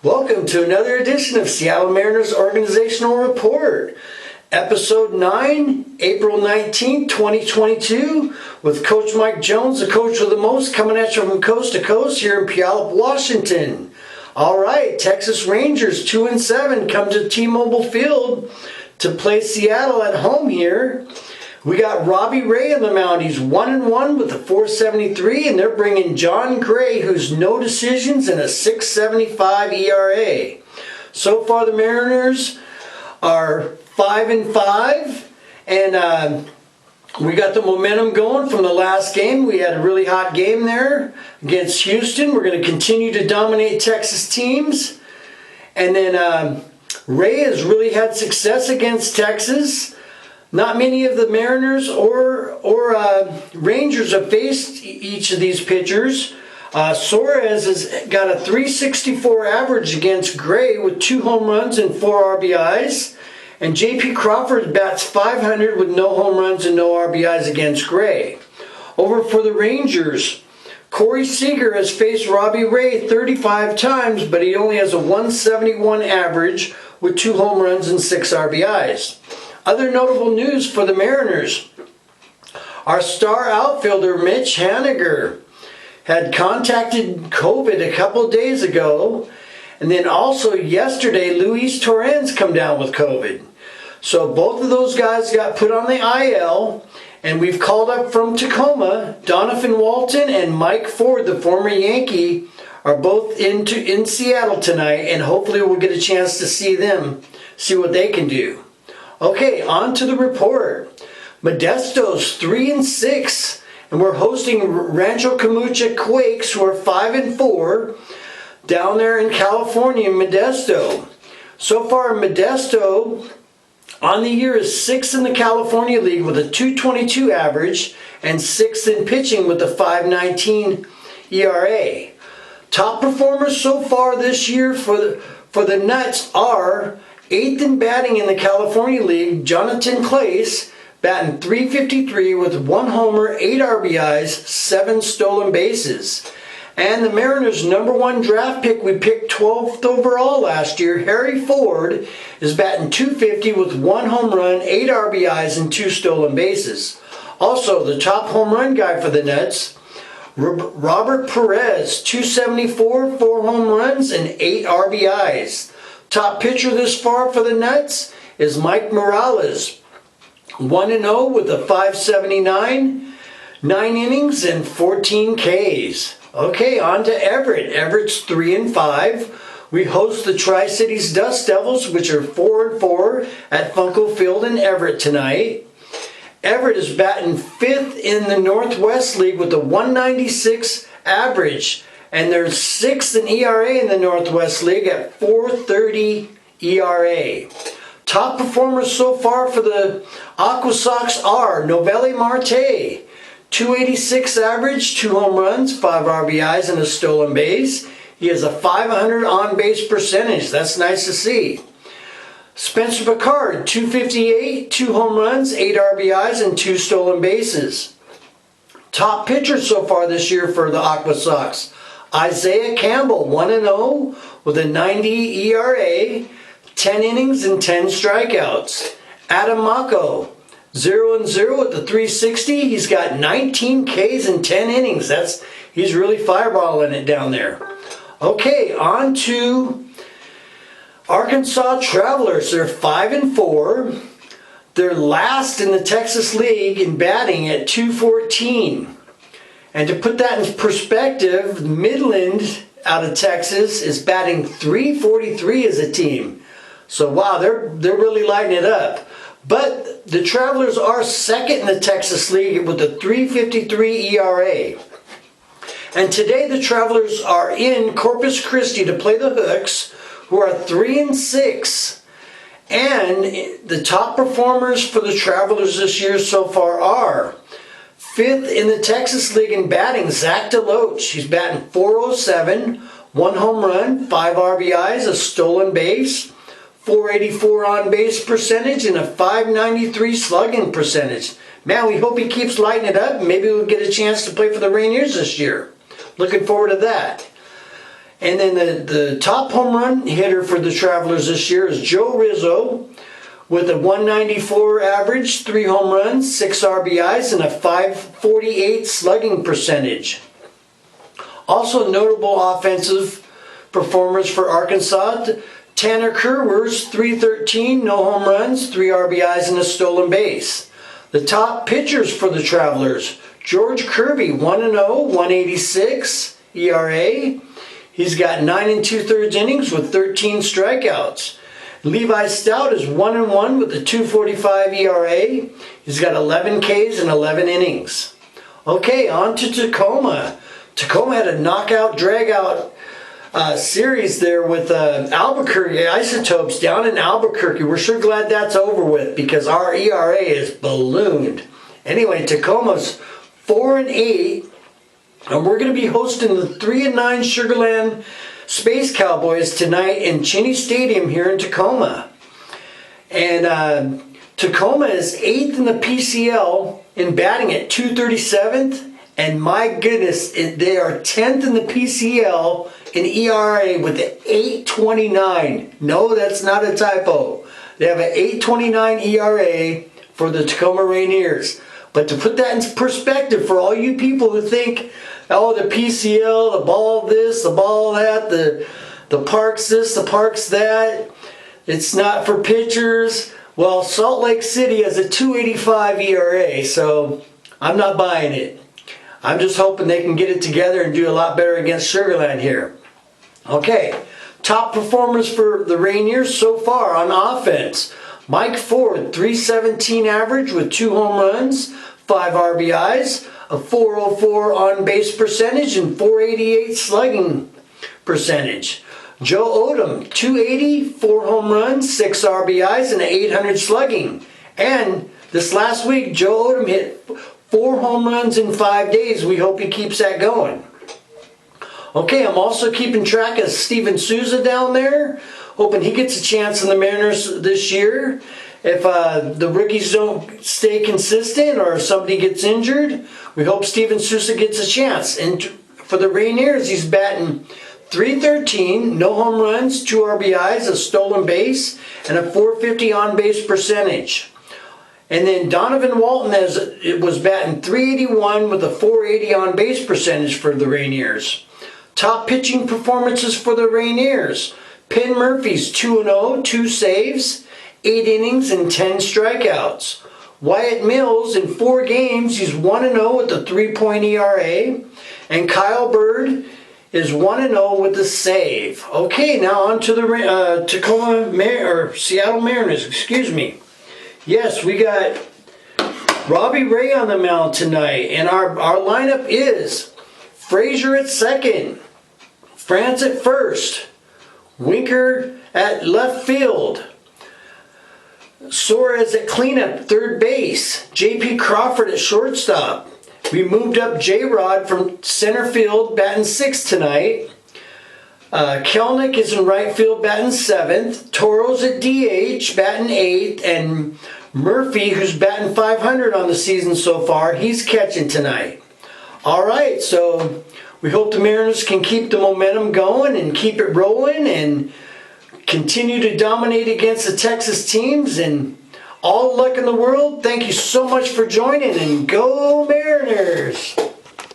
Welcome to another edition of Seattle Mariners Organizational Report, Episode 9, April 19, 2022, with Coach Mike Jones, the coach with the most, coming at you from coast to coast here in Puyallup, Washington. All right, Texas Rangers 2-7 come to T-Mobile Field to play Seattle at home here. We got Robbie Ray on the mound. He's 1-1 with a .473, and they're bringing John Gray, who's no decisions and a .675 ERA. So far, the Mariners are 5-5, and we got the momentum going from the last game. We had a really hot game there against Houston. We're going to continue to dominate Texas teams, and then Ray has really had success against Texas. Not many of the Mariners or Rangers have faced each of these pitchers. Suarez has got a .364 average against Gray with 2 home runs and 4 RBIs. And J.P. Crawford bats .500 with no home runs and no RBIs against Gray. Over for the Rangers, Corey Seager has faced Robbie Ray 35 times, but he only has a .171 average with 2 home runs and 6 RBIs. Other notable news for the Mariners. Our star outfielder, Mitch Haniger, had contacted COVID a couple days ago. And then also yesterday, Luis Torrens come down with COVID. So both of those guys got put on the IL. And we've called up from Tacoma, Donovan Walton and Mike Ford, the former Yankee, are both in Seattle tonight. And hopefully we'll get a chance to see them, see what they can do. Okay, on to the report. Modesto's 3-6, and we're hosting Rancho Camucha Quakes, who are 5-4, down there in California, in Modesto. So far, Modesto on the year is 6th in the California League with a .222 average and 6th in pitching with a .519 ERA. Top performers so far this year for the Nuts are 8th in batting in the California League, Jonathan Clace, batting .353 with 1 homer, 8 RBIs, 7 stolen bases. And the Mariners' #1 draft pick, we picked 12th overall last year, Harry Ford, is batting .250 with 1 home run, 8 RBIs, and 2 stolen bases. Also, the top home run guy for the Nuts, Robert Perez, .274, 4 home runs, and 8 RBIs. Top pitcher this far for the Nuts is Mike Morales, 1-0 with a .579, 9 innings and 14 Ks. Okay, on to Everett. Everett's 3-5. We host the Tri-Cities Dust Devils, which are 4-4 at Funko Field in Everett tonight. Everett is batting 5th in the Northwest League with a .196 average. And they're 6th in ERA in the Northwest League at .430 ERA. Top performers so far for the Aquasox are Novelli Marte, .286 average, 2 home runs, 5 RBIs, and a stolen base. He has a .500 on-base percentage. That's nice to see. Spencer Picard, .258, 2 home runs, 8 RBIs, and 2 stolen bases. Top pitchers so far this year for the Aquasox: Isaiah Campbell, 1-0 with a .90 ERA, 10 innings and 10 strikeouts. Adam Mako, 0-0 with the .360. He's got 19 Ks in 10 innings. He's really fireballing it down there. Okay, on to Arkansas Travelers. They're 5-4. They're last in the Texas League in batting at .214. And to put that in perspective, Midland out of Texas is batting .343 as a team. So wow, they're really lighting it up. But the Travelers are 2nd in the Texas League with a .353 ERA. And today the Travelers are in Corpus Christi to play the Hooks, who are 3-6. And the top performers for the Travelers this year so far are 5th in the Texas League in batting, Zach DeLoach. He's batting .407, 1 home run, 5 RBIs, a stolen base, .484 on-base percentage, and a .593 slugging percentage. Man, we hope he keeps lighting it up. Maybe we'll get a chance to play for the Rainiers this year. Looking forward to that. And then the top home run hitter for the Travelers this year is Joe Rizzo with a 194 average, 3 home runs, 6 RBIs, and a .548 slugging percentage. Also notable offensive performers for Arkansas, Tanner Kerwers, 313, no home runs, 3 RBIs, and a stolen base. The top pitchers for the Travelers, George Kirby, 1-0, 186 ERA. He's got 9 2/3 innings with 13 strikeouts. Levi Stout is 1-1 with a 2.45 ERA. He's got 11 Ks and 11 innings. Okay, on to Tacoma. Tacoma had a knockout, dragout series there with Albuquerque Isotopes down in Albuquerque. We're sure glad that's over with because our ERA is ballooned. Anyway, Tacoma's 4-8, and we're going to be hosting the 3-9 Sugarland Space Cowboys tonight in Cheneystadium here in Tacoma. And Tacoma is 8th in the PCL in batting at 237th. And my goodness, they are 10th in the PCL in ERA with an 8.29. No, that's not a typo. They have an 8.29 ERA for the Tacoma Rainiers. But to put that in perspective for all you people who think, oh, the PCL, the ball this, the ball that, the parks this, the parks that, it's not for pitchers. Well, Salt Lake City has a 2.85 ERA, so I'm not buying it. I'm just hoping they can get it together and do a lot better against Sugarland here. Okay, top performers for the Rainiers so far on offense. Mike Ford, 317 average with 2 home runs, 5 RBIs, a 404 on-base percentage, and 488 slugging percentage. Joe Odom, 280, 4 home runs, 6 RBIs, and 800 slugging. And this last week, Joe Odom hit 4 home runs in 5 days. We hope he keeps that going. Okay, I'm also keeping track of Steven Souza down there. Hoping he gets a chance in the Mariners this year. If the rookies don't stay consistent or if somebody gets injured, we hope Steven Souza gets a chance. And for the Rainiers, he's batting .313, no home runs, 2 RBIs, a stolen base, and a .450 on-base percentage. And then Donovan Walton was batting .381 with a .480 on-base percentage for the Rainiers. Top pitching performances for the Rainiers. Penn Murphy's 2-0, 2 saves, 8 innings, and 10 strikeouts. Wyatt Mills in 4 games, he's 1-0 with a 3-point ERA. And Kyle Bird is 1-0 with a save. Okay, now on to the Seattle Mariners, excuse me. Yes, we got Robbie Ray on the mound tonight, and our lineup is Frazier at second, France at first, Winker at left field, Suarez at cleanup, third base, J.P. Crawford at shortstop. We moved up J-Rod from center field, batting 6th tonight. Kelnick is in right field, batting 7th. Toro's at DH, batting 8th. And Murphy, who's batting .500 on the season so far, he's catching tonight. All right, so we hope the Mariners can keep the momentum going and keep it rolling and continue to dominate against the Texas teams. And all luck in the world. Thank you so much for joining, and go Mariners!